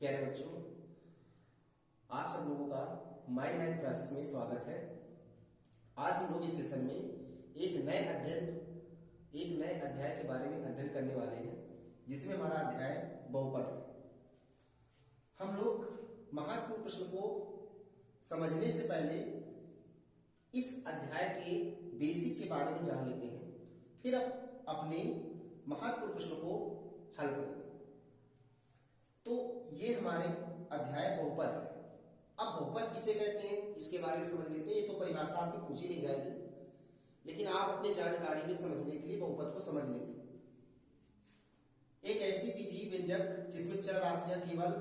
प्यारे बच्चों, आप सब लोगों का माइंड मैथ क्लासेस में स्वागत है। आज हम लोग इस सेशन में एक नए अध्याय के बारे में अध्ययन करने वाले हैं, जिसमें हमारा अध्याय बहुपद है। हम लोग महत्वपूर्ण प्रश्न को समझने से पहले इस अध्याय के बेसिक के बारे में जान लेते हैं, फिर अपने महत्वपूर्ण प्रश्नों को हल करेंगे। तो ये हमारे अध्याय बहुपद है। अब बहुपद किसे कहते हैं इसके बारे में समझ लेते हैं। ये तो परिभाषा आपकी पूछी नहीं जाएगी, लेकिन आप अपने जानकारी में समझने के लिए बहुपद को समझ लेते हैं। एक ऐसी बीजीय व्यंजक जिसमें चर राशियां केवल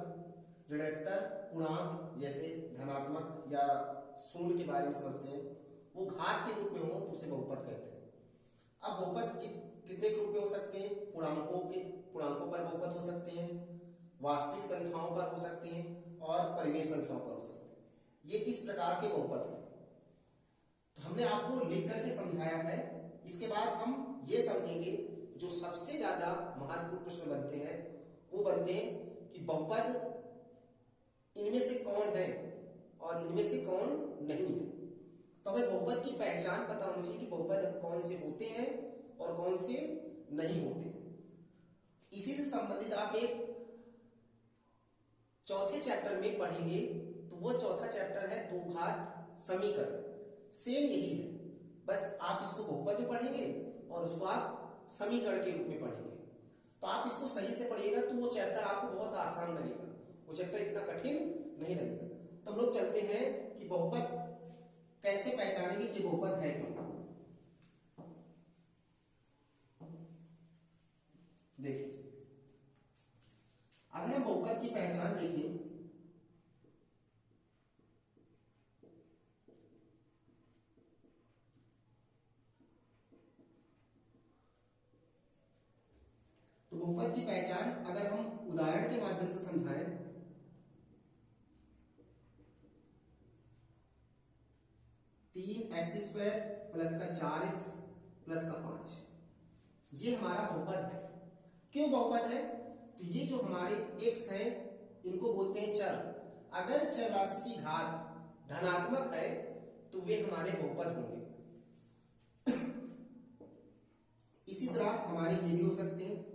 ऋणात्तर पूर्णांक जैसे धनात्मक या शून्य के बारे में समझते हैं, वो घात के रूप में हो तो उसे बहुपद कहते हैं। अब बहुपद कितने के रूप में हो सकते हैं? पूर्णांकों पर बहुपद हो सकते हैं, वास्तविक संख्याओं पर हो सकते हैं और परिमेय संख्याओं पर हो सकते हैं। ये इस प्रकार के बहुपद हैं। तो हमने आपको लिख करके समझाया है। इसके बाद हम ये समझेंगे जो सबसे ज्यादा महत्वपूर्ण प्रश्न बनते हैं वो बनते हैं कि बहुपद इनमें से कौन है और इनमें से कौन नहीं है। तो हमें बहुपद की पहचान पता होनी चाहिए कि बहुपद कौन से होते हैं और कौन से नहीं होते हैं। इसी से संबंधित आप एक चौथे चैप्टर में पढ़ेंगे, तो वो चौथा चैप्टर है दो घात समीकरण। सेम यही है, बस आप इसको बहुपद में पढ़ेंगे और उसको आप समीकरण के रूप में पढ़ेंगे। तो आप इसको सही से पढ़िएगा तो वो चैप्टर आपको बहुत आसान लगेगा, वो चैप्टर इतना कठिन नहीं लगेगा। तो हम लोग चलते हैं कि बहुपद कैसे पहचानेंगे कि बहुपद है क्यों। देखिए, अगर हम बहुपद की पहचान देखें तो बहुपद की पहचान अगर हम उदाहरण के माध्यम से समझाएं, तीन एक्स स्क्वायर प्लस का 4x प्लस का 5, ये हमारा बहुपद है। क्यों बहुपद है? तो ये जो हमारे x हैं इनको बोलते हैं चर। अगर चर राशि की घात धनात्मक है तो वे हमारे बहुपद होंगे। इसी तरह हमारे ये भी हो सकते हैं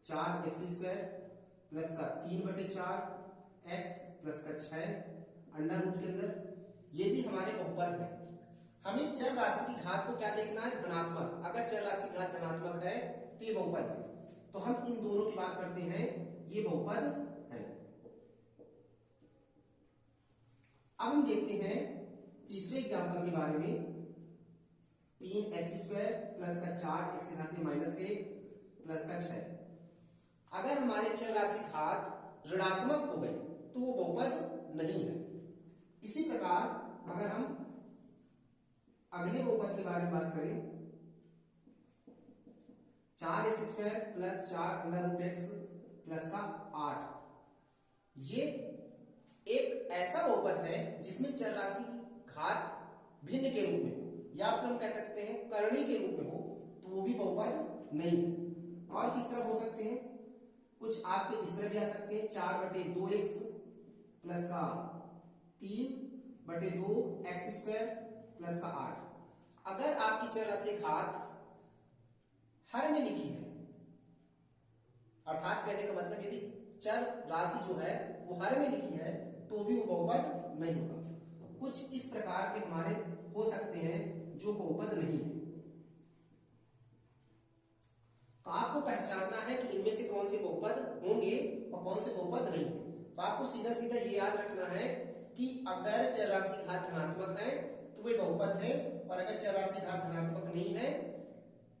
4x स्क्वायर प्लस का 3/4 x प्लस का 6 अंडर रूट के अंदर, ये भी हमारे बहुपद है। हमें चर राशि की घात को क्या देखना है? धनात्मक। अगर चर राशि की घात धनात्मक है तो ये बहुपद है। तो हम इन दोनों की बात करते हैं, ये बहुपद है। अब हम देखते हैं तीसरे एग्जांपल के बारे में। 3x स्क्वायर प्लस का 4x घात में -1 प्लस का 6। अगर हमारे चर राशि घात ऋणात्मक हो गई तो वो बहुपद नहीं है। इसी प्रकार अगर हम अगले बहुपद के बारे में बात करें, 4x square plus 4 under root x plus का 8, ये एक ऐसा बहुपद है जिसमें चर राशि घात भिन्न के रूप में हो, या फिर हम कह सकते हैं करणी के रूप में हो, तो वो भी बहुपद नहीं है। और किस तरह हो सकते हैं? कुछ आपके इस तरह भी आ सकते हैं, 4/2x प्लस का 3/2x स्क्वायर प्लस का 8। अगर आपकी चर राशि घात हर में लिखी है, अर्थात कहने का मतलब यदि चर राशि जो है वो हर में लिखी है तो भी वो बहुपद नहीं होगा। कुछ इस प्रकार के हमारे हो सकते हैं जो बहुपद नहीं है। तो आपको पहचानना है कि इनमें से कौन से बहुपद होंगे और कौन से बहुपद नहीं है। तो आपको सीधा सीधा ये याद रखना है कि अगर चर राशि घात धनात्मक है तो वे बहुपद है, और अगर चर राशि घात धनात्मक नहीं है,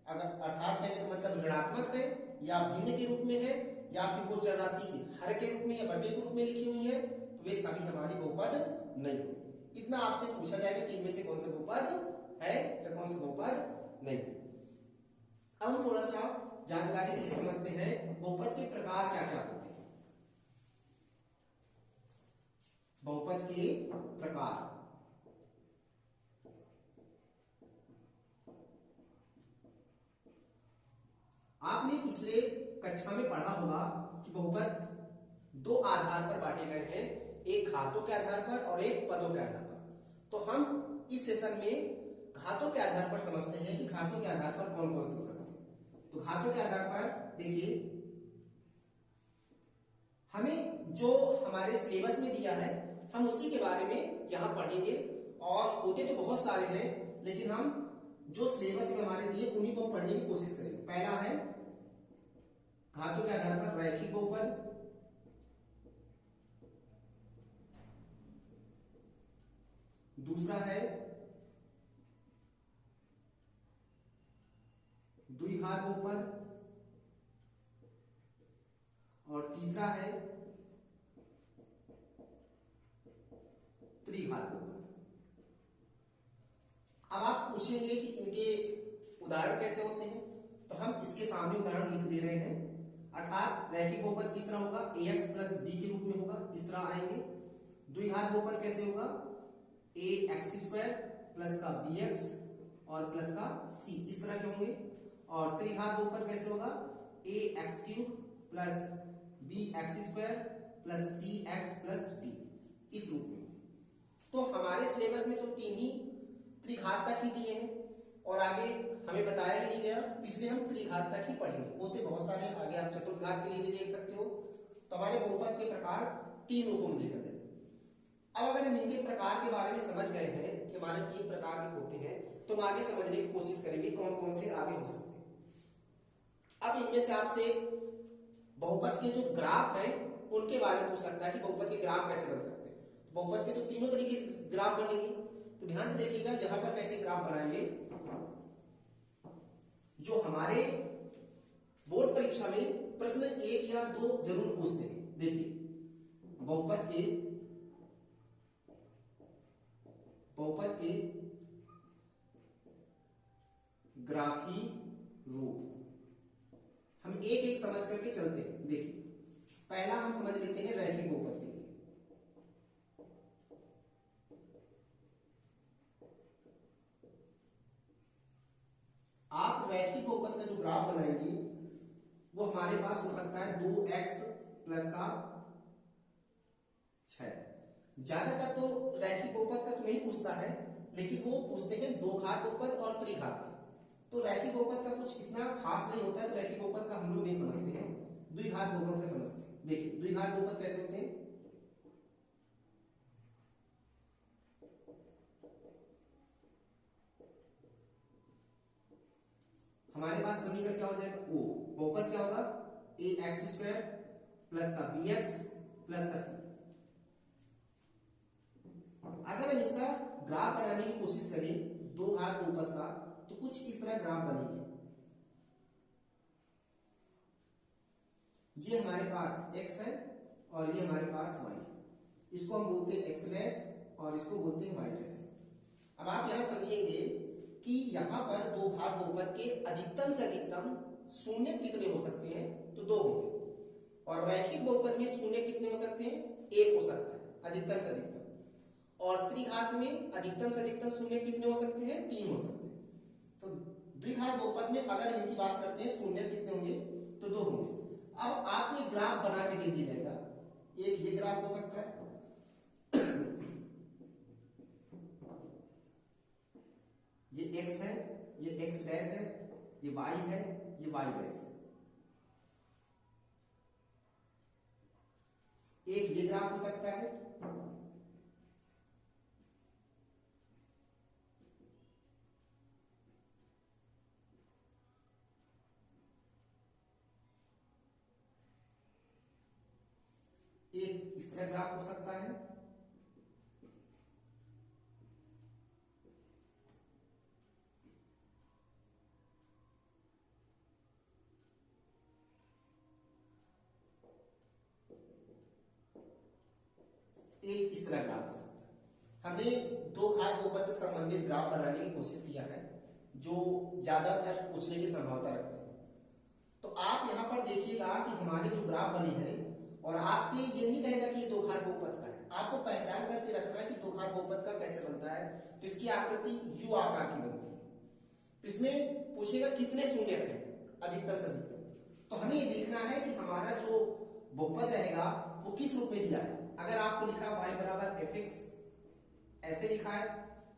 अगर अर्थात कहने का मतलब ऋणात्मक है या भिन्न के रूप में है, या फिर वो चर राशि हर के रूप में या बटे के रूप में लिखी हुई है, तो वे सभी हमारी बहुपद नहीं है। इतना आपसे पूछा जाएगा कि इनमें से कौन सा बहुपद है या कौन सा बहुपद नहीं है। अब हम थोड़ा सा जानकारी के लिए समझते हैं बहुपद के प्रकार क्या क्या होते हैं। बहुपद के प्रकार, आपने पिछले कक्षा में पढ़ा होगा कि बहुपद दो आधार पर बांटे गए हैं, एक घातों के आधार पर और एक पदों के आधार पर। तो हम इस सेशन में घातों के आधार पर समझते हैं कि घातों के आधार पर कौन कौन से हो सकते हैं। तो घातों के आधार पर देखिए, हमें जो हमारे सिलेबस में दिया है हम उसी के बारे में यहाँ पढ़ेंगे, और होते तो बहुत सारे हैं लेकिन हम जो सिलेबस में हमारे दिए उन्हीं को पढ़ने की कोशिश करेंगे। पहला है घातों के आधार पर रैखिक बहुपद, दूसरा है द्विघात बहुपद, और तीसरा है त्रिघात बहुपद। अब आप पूछेंगे कि इनके उदाहरण कैसे होते हैं, तो हम इसके सामने उदाहरण लिख दे रहे हैं। अर्थात रैखिक बहुपद किस तरह होगा, ax प्लस b के रूप में होगा, इस तरह आएंगे। द्विघात बहुपद कैसे होगा, ax स्क्वायर प्लस का bx और प्लस का c, इस तरह के होंगे। और त्रिघात बहुपद कैसे होगा, ax cube plus bx square plus cx plus d, इस रूप में। तो हमारे सिलेबस में तो तीन ही त्रिघात तक ही दिए हैं और आगे हमें बताया ही नहीं गया, इसलिए हम त्रिघात तक ही पढ़ेंगे। होते बहुत सारे, आगे आप चतुर्घात के लिए भी देख सकते हो। तो हमारे बहुपद के प्रकार तीन रूपों में देखा गया। अब अगर हम इनके प्रकार के बारे में समझ गए हैं कि हमारे तीन प्रकार के होते हैं, तो हम आगे समझने की कोशिश करेंगे कौन कौन से आगे हो सकते हैं। अब इनमें से आपसे बहुपद के जो ग्राफ है उनके बारे में पूछ सकता है कि बहुपद के ग्राफ कैसे बन सकते हैं। बहुपद के तो तीनों तरीके ग्राफ बनेंगे, तो ध्यान से देखिएगा यहां पर कैसे ग्राफ बनाएंगे। जो हमारे बोर्ड परीक्षा में प्रश्न 1 या 2 जरूर पूछते हैं। देखिए बहुपद के ग्राफी रूप हम एक एक समझ करके चलते हैं। देखिए पहला हम समझ लेते हैं रैखिक बहुपद के लिए। आप रैखिक बहुपद का जो ग्राफ बनाएंगे वो हमारे पास हो सकता है 2x प्लस का 6। ज्यादातर तो रैखिक बहुपद का तो नहीं पूछता है, लेकिन वो पूछते हैं दो घात बहुपद और त्रिघात के। तो रैखिक बहुपद का कुछ इतना खास नहीं होता है, तो रैखिक बहुपद का हम लोग नहीं समझते हैं, द्विघात बहुपद का समझते हैं। देखिए द्विघात बहुपद कैसे होते हैं, हमारे पास समीकरण क्या हो जाएगा, ओ बहुपद क्या होगा, ax स्क्वायर प्लस का bx प्लस का c। अगर हम इसका ग्राफ बनाने की कोशिश करें दो घात बहुपद का, तो कुछ इस तरह ग्राफ बनेंगे। ये हमारे पास x है और ये हमारे पास y है, इसको हम बोलते हैं x डैश और इसको बोलते हैं y डैश। अब आप यहां समझेंगे कि यहां पर दो घात बहुपद के अधिकतम से अधिकतम शून्य कितने हो सकते हैं, तो 2 होंगे। और रैखिक बहुपद में शून्य कितने हो सकते हैं, 1 हो सकता है अधिकतम से अधिकतम। और त्रिघात में अधिकतम से अधिकतम शून्य कितने हो सकते हैं, 3 हो सकते हैं। तो द्विघात बहुपद में अगर इनकी बात करते हैं शून्य कितने होंगे, तो 2 होंगे। अब आपको एक ग्राफ बना के दे दिया जाएगा, एक ये ग्राफ हो सकता है, ये x है, ये x डैश है, ये y है, ये y डैश है। एक ये ग्राफ हो सकता है, एक इस तरह ग्राफ हो सकता है, एक इस तरह ग्राफ हो सकता है। हमने दो घात बहुपद से संबंधित ग्राफ बनाने की कोशिश किया है जो ज्यादातर पूछने की संभावना रखते हैं। तो आप यहाँ पर देखिएगा कि हमारे जो ग्राफ बने हैं, और आपसे ये नहीं कहेगा कि ये दो घात बहुपद का है, आपको पहचान करके रखना है कि दो घात बहुपद का कैसे बनता है। तो इसकी आकृति यू आकार की बनती है। तो इसमें पूछेगा कितने शून्य हैं, अधिकतम से अधिकतम। तो हमें ये देखना है कि हमारा जो बहुपद रहेगा वो किस रूप में दिया है। अगर आपको लिखा है y बराबर एफ एक्स ऐसे लिखा है,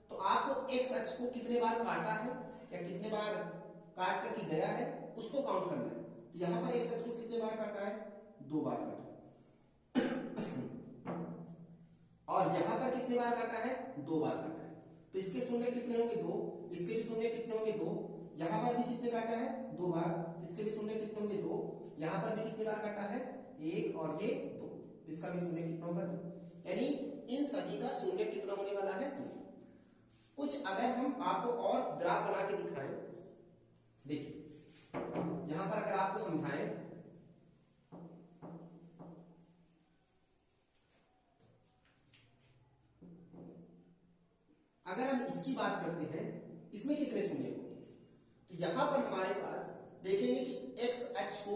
तो आपको एक्स अक्ष को कितने बार काटा है या कितने बार काट करके गया है उसको काउंट करना है। तो यहां पर एक्स अक्ष को कितने बार काटा है, 2 बार काटा और यहां पर कितने बार काटा है, 2 बार काटा है। तो इसके शून्य कितने होंगे, 2, इसके भी शून्य कितने होंगे, 2, यहां पर भी कितने काटा है, 2 बार, इसके भी शून्य कितने होंगे, 2, यहां पर भी कितने बार काटा है, 1 और ये 2, इसका भी शून्य कितना होगा, 2। यानी इन सभी का शून्य कितना होने वाला है, 2। कुछ अगर हम आपको और ग्राफ बना के दिखाएं, देखिए यहां पर अगर आपको समझाएं, अगर हम इसकी बात करते हैं, इसमें कितने शून्य होंगे, तो यहां पर हमारे पास देखेंगे कि एक्स अक्ष को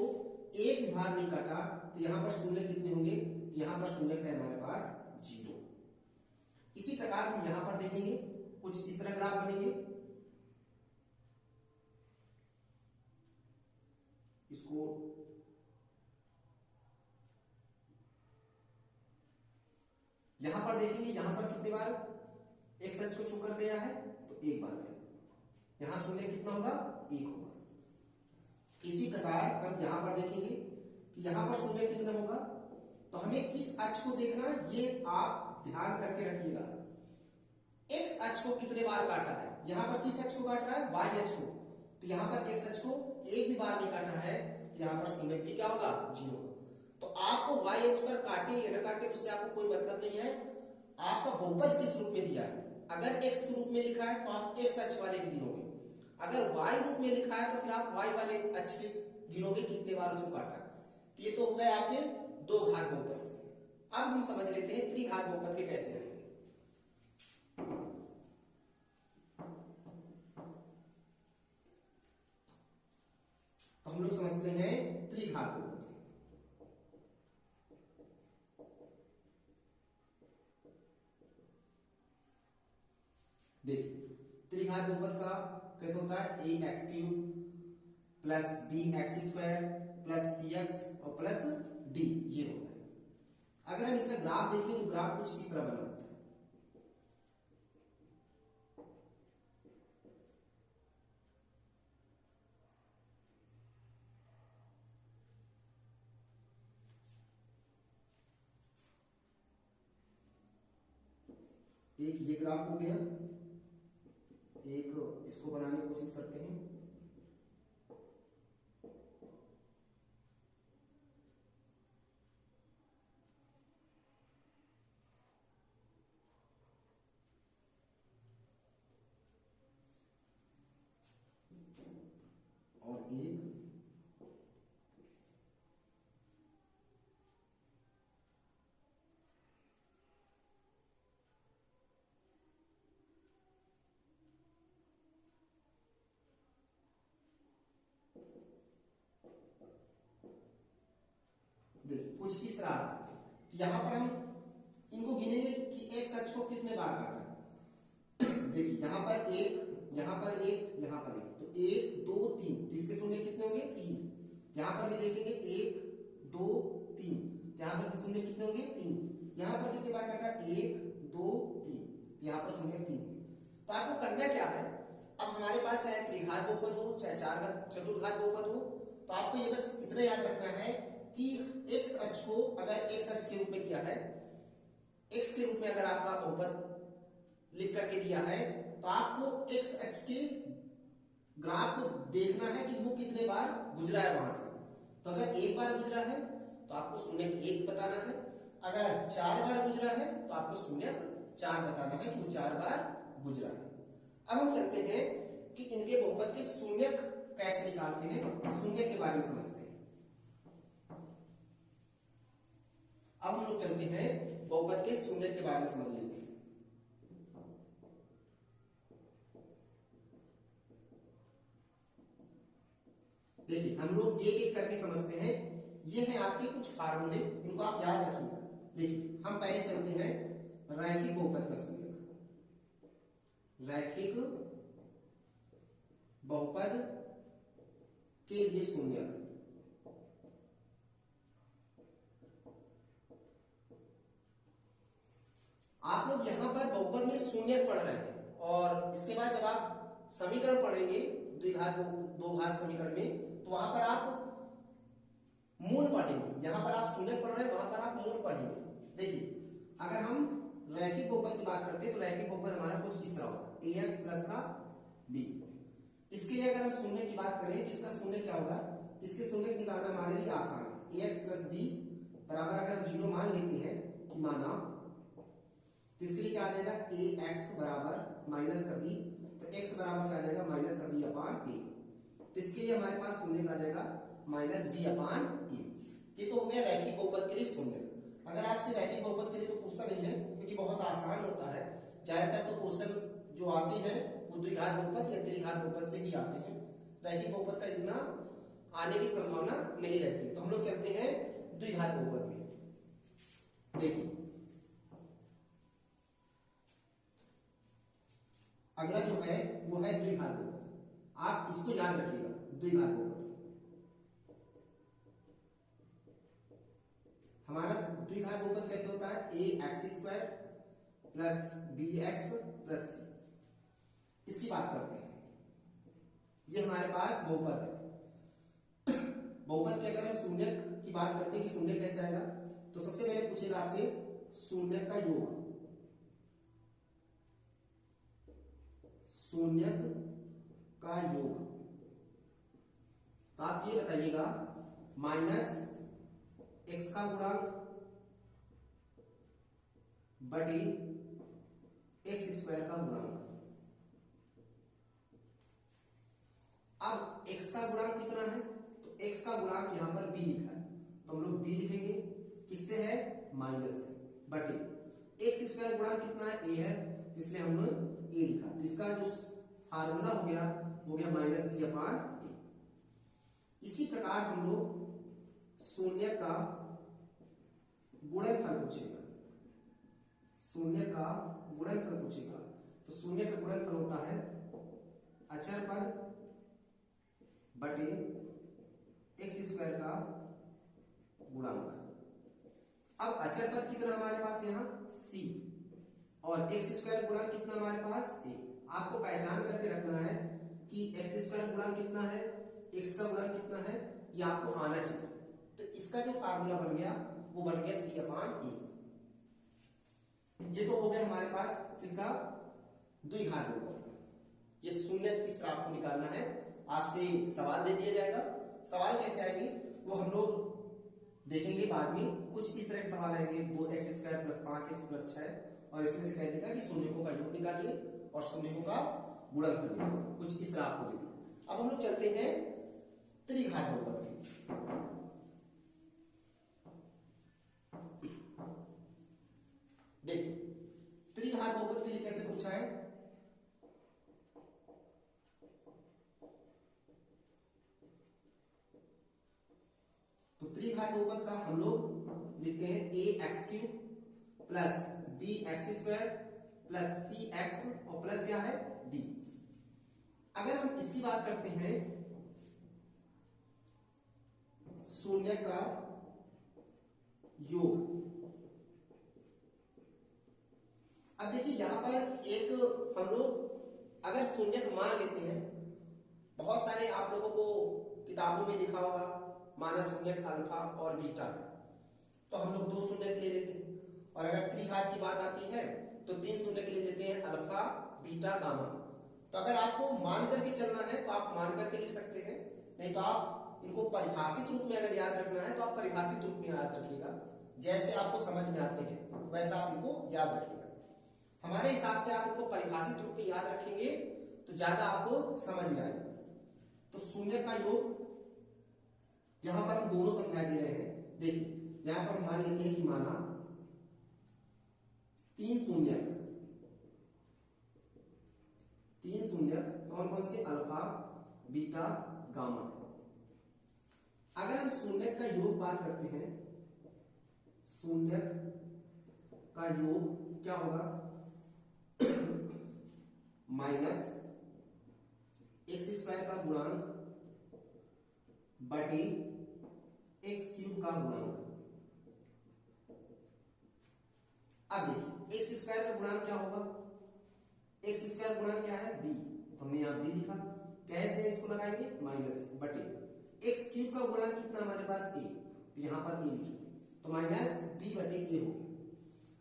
एक भी बार नहीं काटा, तो यहां पर शून्य कितने होंगे, तो यहां पर शून्य है हमारे पास 0। इसी प्रकार हम यहां पर देखेंगे, कुछ इस तरह ग्राफ बनेंगे, इसको यहां पर देखेंगे, यहां पर कितने बार एक्स अक्ष को छू कर गया है, तो 1 बार गया, यहां शून्य कितना होगा, 1 होगा। इसी प्रकार हम यहां पर देखेंगे कि यहां पर शून्य कितना होगा, तो हमें किस अक्ष को देखना है ये आप ध्यान करके रखिएगा। एक्स अक्ष को कितने बार काटा है, यहां पर किस अक्ष को काट रहा है, वाई अक्ष को, तो यहां पर एक्स अक्ष को एक भी बार नहीं काटा है, तो यहां पर शून्य भी क्या होगा, 0। तो आपको वाई अक्ष पर काटे या न काटे उससे आपको कोई मतलब नहीं है, आपका बहुपद किस रूप में दिया है। अगर x के रूप में लिखा है तो आप x अक्ष वाले गिनोगे, अगर y रूप में लिखा है तो फिर आप y वाले अक्ष के गिनोगे कितने बार उसको काटा। तो ये तो हो गए आपके 2 घात बहुपद। अब हम समझ लेते हैं त्रिघात बहुपद के कैसे बनेंगे। तो हम लोग समझते हैं त्रिघात बहुपद। देखिए त्रिघात बहुपद का कैसे होता है, a x cube plus b x square plus c x और प्लस डी, ये होता है। अगर हम इसका ग्राफ देखें तो ग्राफ कुछ इस तरह बना होता है। एक ये ग्राफ हो गया, एक इसको बनाने की कोशिश करते हैं। और एक देखिए कुछ इस तरह आ सकते हैं। तो यहां पर हम इनको गिनेंगे कि एक्स अक्ष को कितने बार काटा। देखिए यहां पर एक, यहां पर एक, यहां पर एक, तो 1 2 3, तो इसके शून्य कितने होंगे, 3। यहां पर भी देखेंगे 1 2 3, यहां पर शून्य कितने होंगे, 3। यहां पर कितने बार काटा, 1 2 3, तो यहां पर शून्य 3। तो आपको करना क्या है, अब हमारे पास चाहे त्रिघात बहुपद हो चाहे चतुर्घात बहुपद हो, तो आपको ये बस इतना याद रखना है कि एक्स अक्ष को अगर एक्स अक्ष के रूप में दिया है, एक्स के रूप में अगर आपका बहुपद लिख करके दिया है, तो आपको एक्स अक्ष के ग्राफ को देखना है कि वो कितने बार गुजरा है वहां से। तो अगर एक बार गुजरा है तो आपको शून्य 1 बताना है, अगर 4 बार गुजरा है तो आपको शून्य 4 बताना है कि वो 4 बार गुजरा है। अब हम चलते हैं कि इनके बहुपद के शून्य कैसे निकालते हैं, शून्य के बारे में समझते हैं। अब हम लोग चलते हैं बहुपद के शून्य के बारे में समझ लेते हैं। देखिए हम लोग एक एक करके समझते हैं। ये हैं आपके कुछ फार्मूले, इनको आप याद रखिएगा। देखिए हम पहले चलते हैं रैखिक बहुपद का शून्य। रैखिक बहुपद के लिए शून्य बहुपद में शून्य पढ़ रहे हैं और इसके बाद जब आप समीकरण पढ़ेंगे द्विघात दो घात समीकरण में, तो वहां पर आप मूल पढ़ेंगे। यहां पर आप शून्य पढ़ रहे हैं, वहां पर आप मूल पढ़ेंगे। देखिए अगर हम रैखिक बहुपद की बात करते हैं तो रैखिक बहुपद हमारा कुछ इस तरह होता है, ax प्लस का b। इसके लिए अगर हम शून्य की बात करें तो इसका शून्य क्या होगा, इसके शून्य निकालना हमारे लिए आसान है। ax प्लस b बराबर अगर हम 0 मान लेते हैं कि माना, तो इसके लिए क्या आ जाएगा ax बराबर माइनस का b, तो x बराबर क्या आ जाएगा माइनस का b अपान a। तो इसके लिए हमारे पास शून्य आ जाएगा माइनस b अपान a। ये तो हो गया रैखिक बहुपद के लिए शून्य। अगर आपसे रैखिक बहुपद के लिए तो पूछता नहीं है क्योंकि बहुत आसान होता है। ज्यादातर तो क्वेश्चन जो आते हैं वो द्विघात बहुपद या त्रिघात बहुपद से ही आते हैं। रैखिक बहुपद का इतना आने की संभावना नहीं रहती। तो हम लोग चलते हैं द्विघात बहुपद में। देखिए अगला जो है वो है द्विघात बहुपद। आप इसको याद रखिएगा, द्विघात बहुपद हमारा द्विघात बहुपद कैसे होता है, a x square plus b x plus c. इसकी बात करते हैं, ये हमारे पास बहुपद है। बहुपद के अगर हम शून्य की बात करते हैं कि शून्य कैसे आएगा, तो सबसे पहले पूछेगा आपसे शून्य का योग, शून्य का योग। तो आप ये बताइएगा माइनस एक्स का गुणांक बटे एक्स स्क्वायर का गुणांक। अब x का गुणांक कितना है, तो x का गुणांक यहां पर b लिखा है, तो हम लोग b लिखेंगे, किससे है माइनस से, बटे एक्स स्क्वायर गुणांक कितना है a है, तो इसलिए हमने a लिखा। तो इसका जो फार्मूला हो गया माइनस b अपान a। इसी प्रकार हम लोग शून्य का गुणनफल पूछेगा, शून्य का गुणनफल पूछेगा। तो शून्य का गुणनफल होता है अचर पद बटे एक्स स्क्वायर का गुणांक। अब अचर पद कितना हमारे पास यहाँ c और एक्स स्क्वायर गुणांक कितना हमारे पास a। आपको पहचान करके रखना है कि एक्स स्क्वायर गुणांक कितना है, एक्स का गुणांक कितना है, ये आपको आना चाहिए। तो इसका जो फार्मूला बन गया वो बन गया c अपान a। ये तो हो गया हमारे पास किसका, द्विघात बहुपद का। ये शून्य किस तरह आपको निकालना है, आपसे सवाल दे दिया जाएगा। सवाल कैसे आएंगे वो हम लोग देखेंगे बाद में। कुछ इस तरह के सवाल आएंगे 2x square plus 5x plus 6 और इसमें से कह देगा कि शून्यों का योग निकालिए और शून्यों का गुणनफल निकालिए, कुछ इस तरह आपको दे दिया। अब हम लोग चलते हैं त्रिघात बहुपद की। देखिए त्रिघात बहुपद के लिए कैसे पूछा है, तो त्रिघात बहुपद का हम लोग लिखते हैं a x cube plus b x square plus c x और प्लस क्या है डी। अगर हम इसकी बात करते हैं शून्य का योग, अब देखिए यहां पर एक हम लोग अगर शून्य मान लेते हैं, बहुत सारे आप लोगों को किताबों में लिखा होगा माना शून्य अल्फा और बीटा, तो हम लोग 2 शून्य ले लेते हैं। और अगर त्रिघात की बात आती है तो 3 शून्य ले लेते हैं, अल्फा बीटा गामा। तो अगर आपको मान करके चलना है तो आप मान करके लिख सकते हैं, नहीं तो आप इनको परिभाषित रूप में अगर याद रखना है तो आप परिभाषित रूप में याद रखिएगा, जैसे आपको समझ में आते हैं वैसा आप इनको याद रखिएगा। हमारे हिसाब से आप इनको परिभाषित रूप में याद रखेंगे तो ज्यादा आपको समझ में आएगा। तो शून्य का योग यहां पर हम दोनों समझाई दे रहे हैं। देखिए यहां पर मान लेते हैं कि माना 3 शून्य कौन कौन से, अल्फा बीटा गामा। अगर हम शून्य का योग बात करते हैं, शून्य का योग क्या होगा माइनस एक्स स्क्वायर का गुणांक बटे एक्स क्यूब का गुणांक। अब देखिए एक्स स्क्वायर का गुणांक क्या होगा, एक्स स्क्वायर गुणा क्या है बी, तो हमने यहाँ बी लिखा, कैसे इसको लगाएंगे माइनस बटे एक्स क्यूब का गुणा कितना हमारे पास ए, तो यहाँ पर ए लिखिए, तो माइनस बी बटे ए हो गया।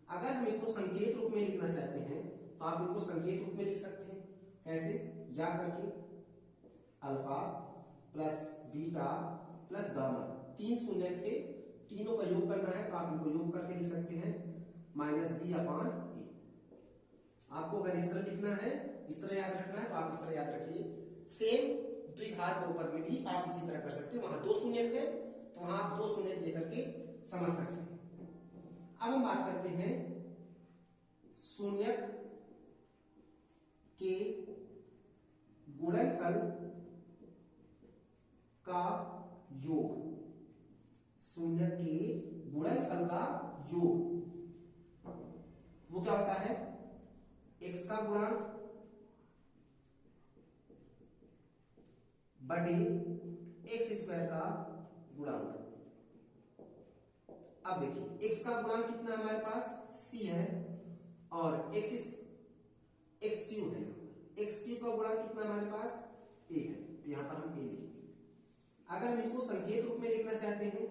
अगर हम इसको संकेत रूप में लिखना चाहते हैं तो आप इनको संकेत रूप में लिख सकते हैं, कैसे, या करके alpha plus beta plus gamma, तीन शून्य थे, तीनों का योग करना है तो आप इनको योग करके लिख सकते हैं माइनस बी अपान ए। आपको अगर इस तरह लिखना है, इस तरह याद रखना है तो आप इस तरह याद रखिए। सेम द्विघात बहुपद में भी आप इसी तरह कर सकते हैं, वहां दो शून्य है तो वहां आप दो शून्य लेकर के समझ सकते हैं। अब हम बात करते हैं शून्यक के गुणनफल का योग, शून्य के गुणनफल का योग वो क्या होता है, x का गुणांक बटे एक्स स्क्वायर का गुणांक। अब देखिए x का गुणांक कितना है हमारे पास c है और x क्यूब है, x क्यूब का गुणांक कितना हमारे पास a है, तो यहां पर हम a लिखेंगे। अगर हम इसको संकेत रूप में लिखना चाहते हैं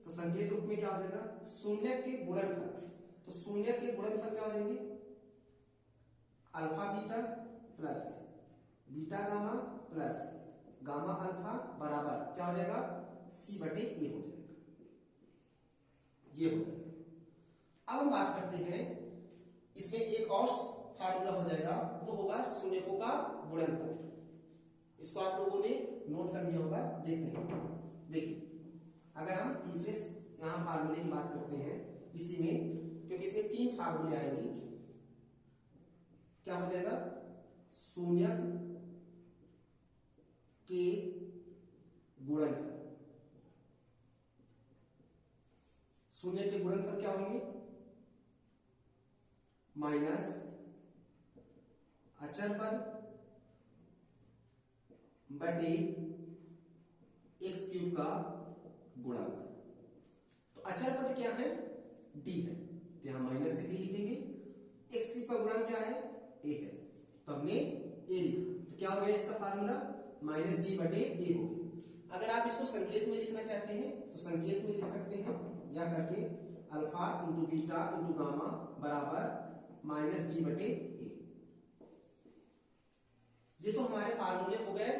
तो संकेत रूप में क्या हो जाएगा, शून्य के गुणनफल, तो शून्य के गुणनफल क्या हो जाएंगे alpha beta plus beta gamma plus gamma alpha बराबर क्या हो जाएगा c बटे a हो जाएगा, ये हो जाएगा। अब हम बात करते हैं इसमें एक और फार्मूला हो जाएगा, वो होगा शून्यकों का गुणनफल। इसको आप लोगों ने नोट कर लिया होगा, देखते हैं। देखिए अगर हम तीसरे यहां फार्मूले की बात करते हैं इसी में, क्योंकि इसमें तीन फार्मूले आएंगे, क्या हो जाएगा शून्यक के गुणनफल, शून्य के गुणनफल क्या होंगे माइनस अचर पद बटे एक्स क्यूब का गुणांक। तो अचर पद क्या है d है, तो यहां माइनस से d लिखेंगे, एक्स क्यूब का गुणांक क्या है a है, तो हमने a लिखा, तो क्या हो गया इसका फार्मूला माइनस d बटे a हो गया। अगर आप इसको संकेत में लिखना चाहते हैं तो संकेत में लिख सकते हैं, या करके alpha into beta into gamma बराबर माइनस d बटे a। ये तो हमारे फार्मूले हो गए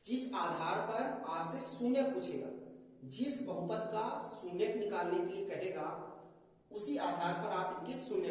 जिस आधार पर आपसे शून्य पूछेगा, जिस बहुपद का शून्य निकालने के लिए कहेगा उसी आधार पर आप इनके शून्य